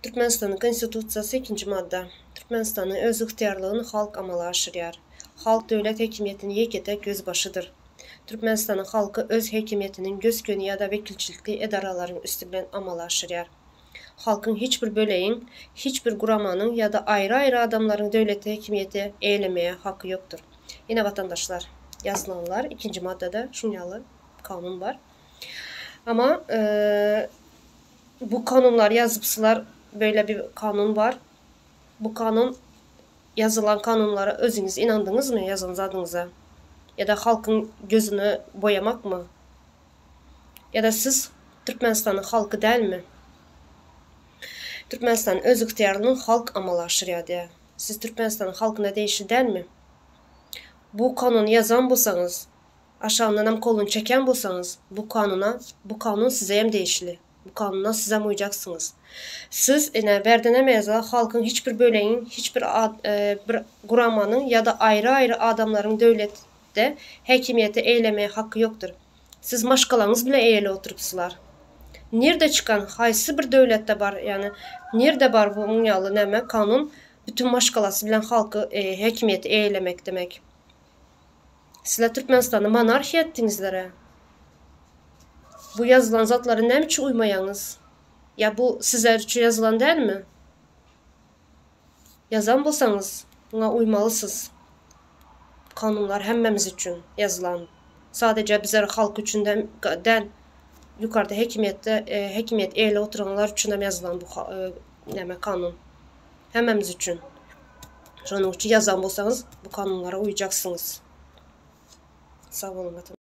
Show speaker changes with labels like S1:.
S1: Türkmenistan'ın Konstitusiyası 2. madde. Türkmenistan'ın öz ixtiyarlığını halk amalaşdırır. Halk dövlət hakimiyyətinin yekete göz başıdır. Türkmenistan'ın halkı öz hakimiyyətinin göz gönü ya da vekilçilikli edarələrin üstündən amalaşdırır. Halkın hiçbir böleğin, hiçbir quramanın ya da ayrı-ayrı adamların dövlət hakimiyyəti eylemeye hakkı yoktur. Yine vatandaşlar, yazılanlar 2. maddede şunyalı kanun var. Ama bu kanunlar yazıpsılar, böyle bir kanun var. Bu kanun, yazılan kanunlara özünüz inandınız mı yazınız adınıza? Ya da halkın gözünü boyamak mı? Ya da siz Türkmenistan'ın halkı değil mi? Türkmenistan'ın öz ixtiyarının halk amalaşdırır diye. Siz Türkmenistan'ın halkına değişir değil mi? Bu kanunu yazan bulsanız, aşağından hem kolunu çeken bulsanız, bu kanun size hem değişili. Bu kanuna size uyacaksınız. Siz verdinemeyəzə halkın hiçbir böleğin, hiçbir quramanın ya da ayrı-ayrı adamların dövlətdə hakimiyyəti eylemeye hakkı yoktur. Siz maşqalarınız bile eyle oturupsılar. Nerede çıkan, haysi bir dövlətdə var, yani nerede var bu munyalı nəmə kanun, bütün maşqalası bilen halkı hakimiyyəti eylemek demek. Sizler Türkmenistan'ı monarxiya ettinizlere. Bu yazılan zatları ne için uymayanız? Ya bu sizler için yazılan değil mi? Yazan bulsanız buna uymalısınız. Kanunlar hemmemiz için yazılan. Sadece bizler halk için den yukarıda hakimiyet eyle oturanlar için yazılan bu kanun. Hemmemiz için. Onun için yazan bulsanız bu kanunlara uyacaksınız. Sağ olun.